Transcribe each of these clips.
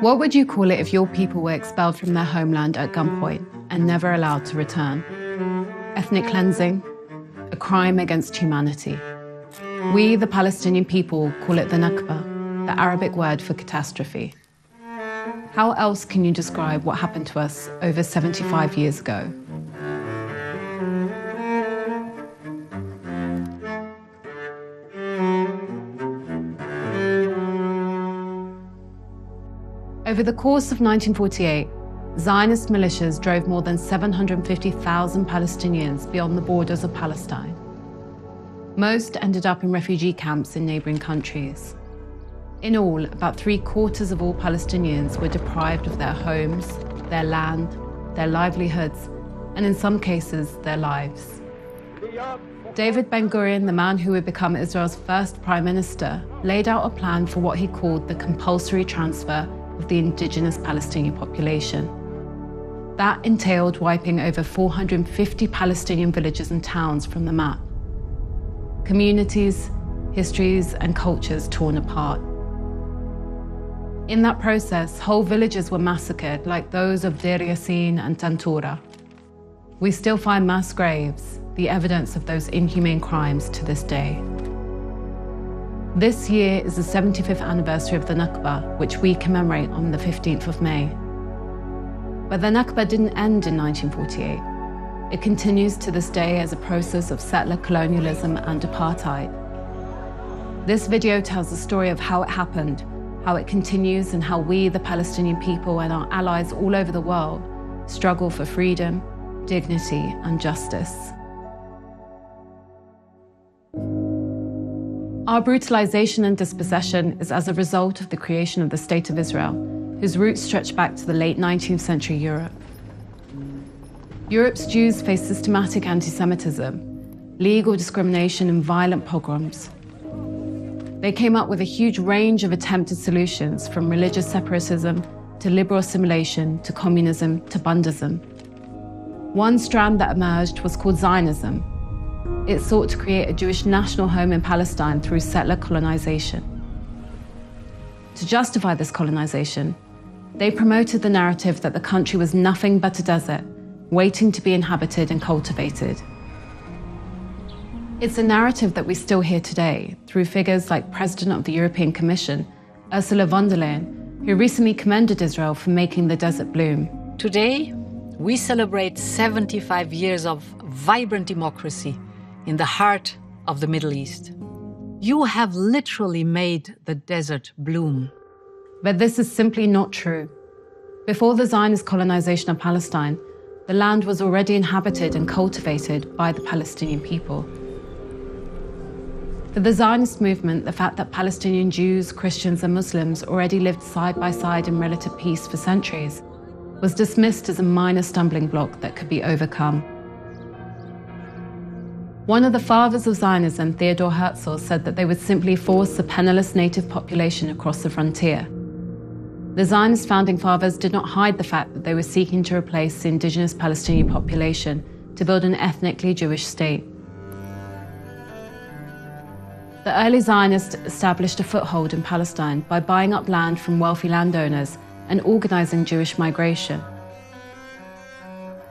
What would you call it if your people were expelled from their homeland at gunpoint and never allowed to return? Ethnic cleansing? A crime against humanity. We, the Palestinian people, call it the Nakba, the Arabic word for catastrophe. How else can you describe what happened to us over 75 years ago? Over the course of 1948, Zionist militias drove more than 750,000 Palestinians beyond the borders of Palestine. Most ended up in refugee camps in neighboring countries. In all, about 3/4 of all Palestinians were deprived of their homes, their land, their livelihoods, and in some cases, their lives. David Ben-Gurion, the man who would become Israel's first prime minister, laid out a plan for what he called the compulsory transfer of the indigenous Palestinian population. That entailed wiping over 450 Palestinian villages and towns from the map. Communities, histories, and cultures torn apart. In that process, whole villages were massacred, like those of Deir Yassin and Tantura. We still find mass graves, the evidence of those inhumane crimes to this day. This year is the 75th anniversary of the Nakba, which we commemorate on the 15th of May. But the Nakba didn't end in 1948. It continues to this day as a process of settler colonialism and apartheid. This video tells the story of how it happened, how it continues, and how we, the Palestinian people and our allies all over the world, struggle for freedom, dignity, and justice. Our brutalization and dispossession is as a result of the creation of the State of Israel, whose roots stretch back to the late 19th century Europe. Europe's Jews faced systematic anti-Semitism, legal discrimination, and violent pogroms. They came up with a huge range of attempted solutions, from religious separatism to liberal assimilation to communism to Bundism. One strand that emerged was called Zionism. It sought to create a Jewish national home in Palestine through settler colonization. To justify this colonization, they promoted the narrative that the country was nothing but a desert, waiting to be inhabited and cultivated. It's a narrative that we still hear today through figures like President of the European Commission, Ursula von der Leyen, who recently commended Israel for making the desert bloom. Today, we celebrate 75 years of vibrant democracy in the heart of the Middle East. You have literally made the desert bloom. But this is simply not true. Before the Zionist colonization of Palestine, the land was already inhabited and cultivated by the Palestinian people. For the Zionist movement, the fact that Palestinian Jews, Christians, and Muslims already lived side by side in relative peace for centuries was dismissed as a minor stumbling block that could be overcome. One of the fathers of Zionism, Theodor Herzl, said that they would simply force the penniless native population across the frontier. The Zionist founding fathers did not hide the fact that they were seeking to replace the indigenous Palestinian population to build an ethnically Jewish state. The early Zionists established a foothold in Palestine by buying up land from wealthy landowners and organizing Jewish migration.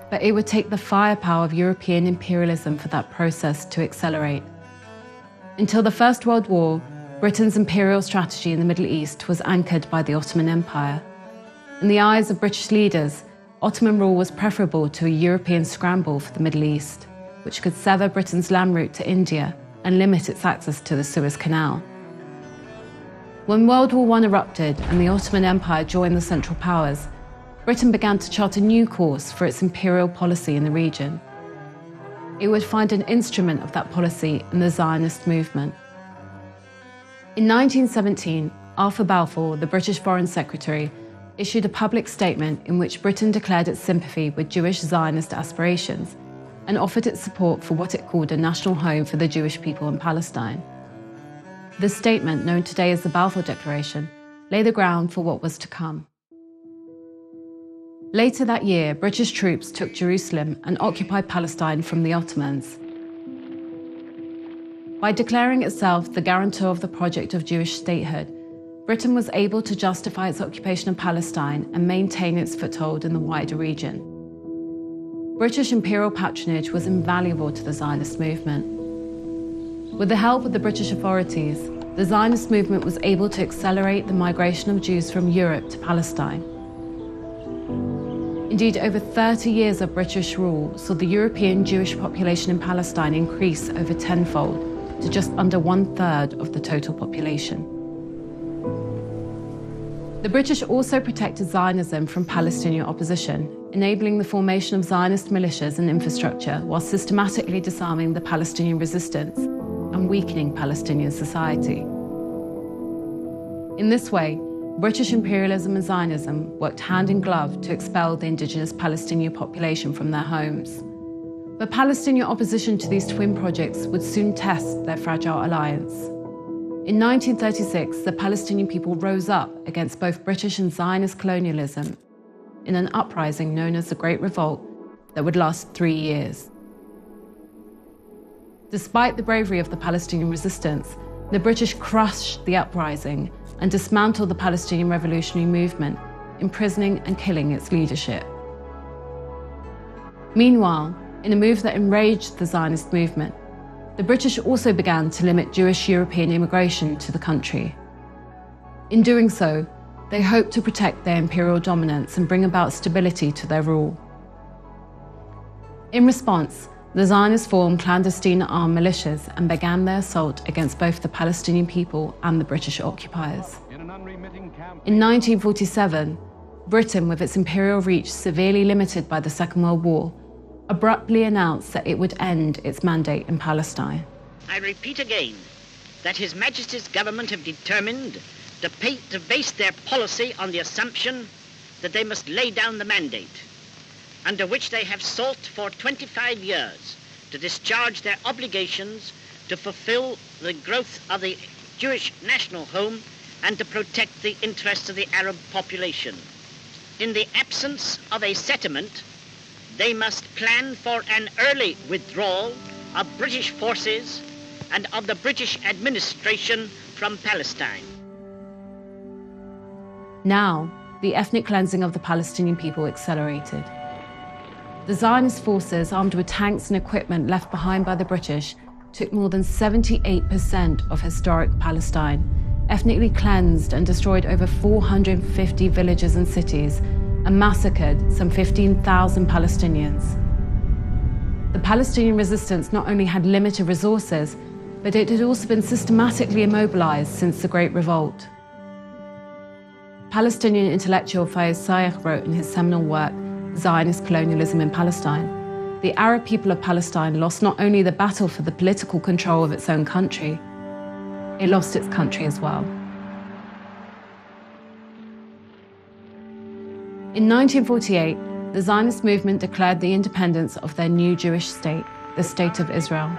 But it would take the firepower of European imperialism for that process to accelerate. Until the First World War, Britain's imperial strategy in the Middle East was anchored by the Ottoman Empire. In the eyes of British leaders, Ottoman rule was preferable to a European scramble for the Middle East, which could sever Britain's land route to India and limit its access to the Suez Canal. When World War I erupted and the Ottoman Empire joined the Central Powers, Britain began to chart a new course for its imperial policy in the region. It would find an instrument of that policy in the Zionist movement. In 1917, Arthur Balfour, the British Foreign Secretary, issued a public statement in which Britain declared its sympathy with Jewish Zionist aspirations and offered its support for what it called a national home for the Jewish people in Palestine. This statement, known today as the Balfour Declaration, laid the ground for what was to come. Later that year, British troops took Jerusalem and occupied Palestine from the Ottomans. By declaring itself the guarantor of the project of Jewish statehood, Britain was able to justify its occupation of Palestine and maintain its foothold in the wider region. British imperial patronage was invaluable to the Zionist movement. With the help of the British authorities, the Zionist movement was able to accelerate the migration of Jews from Europe to Palestine. Indeed, over 30 years of British rule saw the European Jewish population in Palestine increase over tenfold to just under 1/3 of the total population. The British also protected Zionism from Palestinian opposition, enabling the formation of Zionist militias and infrastructure while systematically disarming the Palestinian resistance and weakening Palestinian society. In this way, British imperialism and Zionism worked hand in glove to expel the indigenous Palestinian population from their homes. But Palestinian opposition to these twin projects would soon test their fragile alliance. In 1936, the Palestinian people rose up against both British and Zionist colonialism in an uprising known as the Great Revolt that would last 3 years. Despite the bravery of the Palestinian resistance, the British crushed the uprising and dismantled the Palestinian revolutionary movement, imprisoning and killing its leadership. Meanwhile, in a move that enraged the Zionist movement, the British also began to limit Jewish European immigration to the country. In doing so, they hoped to protect their imperial dominance and bring about stability to their rule. In response, the Zionists formed clandestine armed militias and began their assault against both the Palestinian people and the British occupiers. In 1947, Britain, with its imperial reach severely limited by the Second World War, abruptly announced that it would end its mandate in Palestine. I repeat again that His Majesty's government have determined to base their policy on the assumption that they must lay down the mandate, under which they have sought for 25 years to discharge their obligations to fulfill the growth of the Jewish national home and to protect the interests of the Arab population. In the absence of a settlement, they must plan for an early withdrawal of British forces and of the British administration from Palestine. Now, the ethnic cleansing of the Palestinian people accelerated. The Zionist forces, armed with tanks and equipment left behind by the British, took more than 78% of historic Palestine, ethnically cleansed and destroyed over 450 villages and cities, and massacred some 15,000 Palestinians. The Palestinian resistance not only had limited resources, but it had also been systematically immobilized since the Great Revolt. Palestinian intellectual Fayez Sayegh wrote in his seminal work, Zionist Colonialism in Palestine, the Arab people of Palestine lost not only the battle for the political control of its own country, it lost its country as well. In 1948, the Zionist movement declared the independence of their new Jewish state, the State of Israel.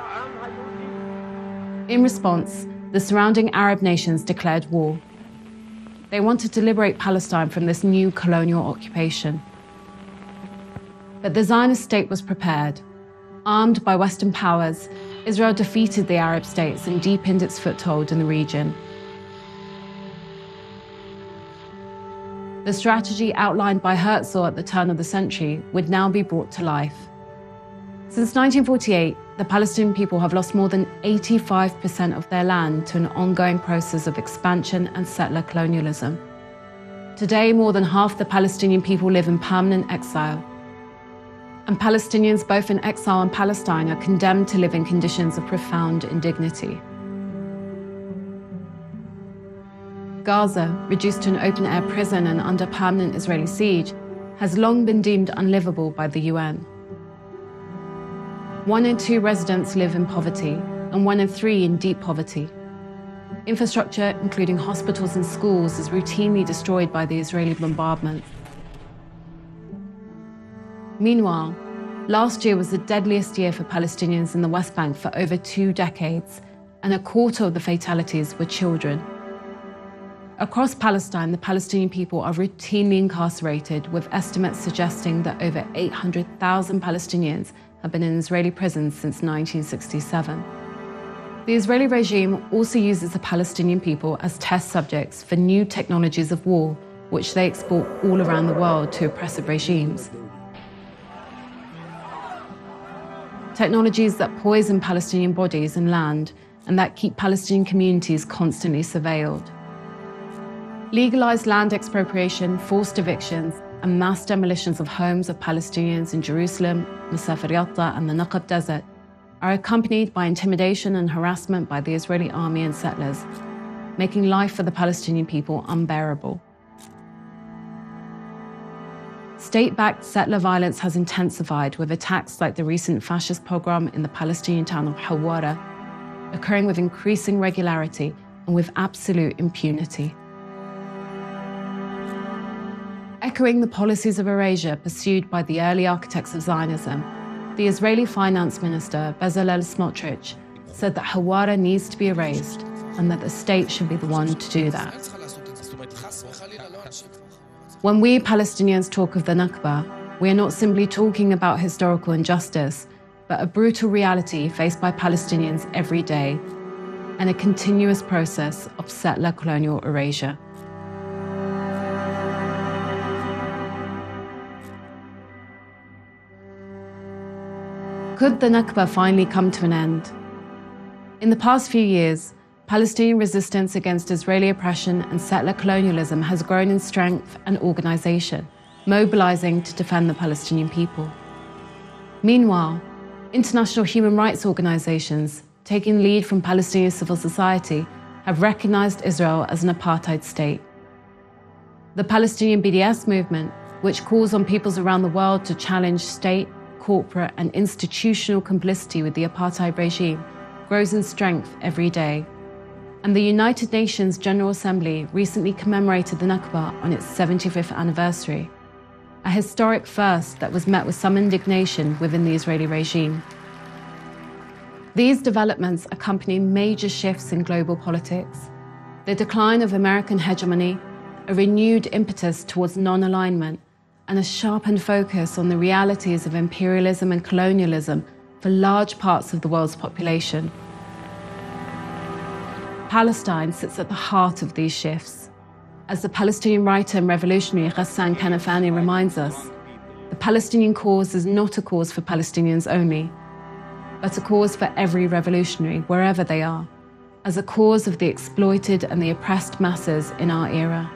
In response, the surrounding Arab nations declared war. They wanted to liberate Palestine from this new colonial occupation. But the Zionist state was prepared. Armed by Western powers, Israel defeated the Arab states and deepened its foothold in the region. The strategy outlined by Herzl at the turn of the century would now be brought to life. Since 1948, the Palestinian people have lost more than 85% of their land to an ongoing process of expansion and settler colonialism. Today, more than half the Palestinian people live in permanent exile. And Palestinians both in exile and Palestine are condemned to live in conditions of profound indignity. Gaza, reduced to an open-air prison and under permanent Israeli siege, has long been deemed unlivable by the UN. 1 in 2 residents live in poverty, and 1 in 3 in deep poverty. Infrastructure, including hospitals and schools, is routinely destroyed by the Israeli bombardment. Meanwhile, last year was the deadliest year for Palestinians in the West Bank for over 2 decades, and a quarter of the fatalities were children. Across Palestine, the Palestinian people are routinely incarcerated, with estimates suggesting that over 800,000 Palestinians have been in Israeli prisons since 1967. The Israeli regime also uses the Palestinian people as test subjects for new technologies of war, which they export all around the world to oppressive regimes. Technologies that poison Palestinian bodies and land, and that keep Palestinian communities constantly surveilled. Legalized land expropriation, forced evictions, and mass demolitions of homes of Palestinians in Jerusalem, the Sefer Yatta, and the Nakba desert are accompanied by intimidation and harassment by the Israeli army and settlers, making life for the Palestinian people unbearable. State-backed settler violence has intensified with attacks like the recent fascist pogrom in the Palestinian town of Hawara, occurring with increasing regularity and with absolute impunity. Echoing the policies of erasure pursued by the early architects of Zionism, the Israeli finance minister, Bezalel Smotrich, said that Hawara needs to be erased and that the state should be the one to do that. When we Palestinians talk of the Nakba, we are not simply talking about historical injustice, but a brutal reality faced by Palestinians every day and a continuous process of settler colonial erasure. Could the Nakba finally come to an end? In the past few years, Palestinian resistance against Israeli oppression and settler colonialism has grown in strength and organization, mobilizing to defend the Palestinian people. Meanwhile, international human rights organizations, taking lead from Palestinian civil society, have recognized Israel as an apartheid state. The Palestinian BDS movement, which calls on peoples around the world to challenge state, corporate, and institutional complicity with the apartheid regime, grows in strength every day. And the United Nations General Assembly recently commemorated the Nakba on its 75th anniversary, a historic first that was met with some indignation within the Israeli regime. These developments accompany major shifts in global politics, the decline of American hegemony, a renewed impetus towards non-alignment, and a sharpened focus on the realities of imperialism and colonialism for large parts of the world's population. Palestine sits at the heart of these shifts. As the Palestinian writer and revolutionary Ghassan Kanafani reminds us, the Palestinian cause is not a cause for Palestinians only, but a cause for every revolutionary, wherever they are, as a cause of the exploited and the oppressed masses in our era.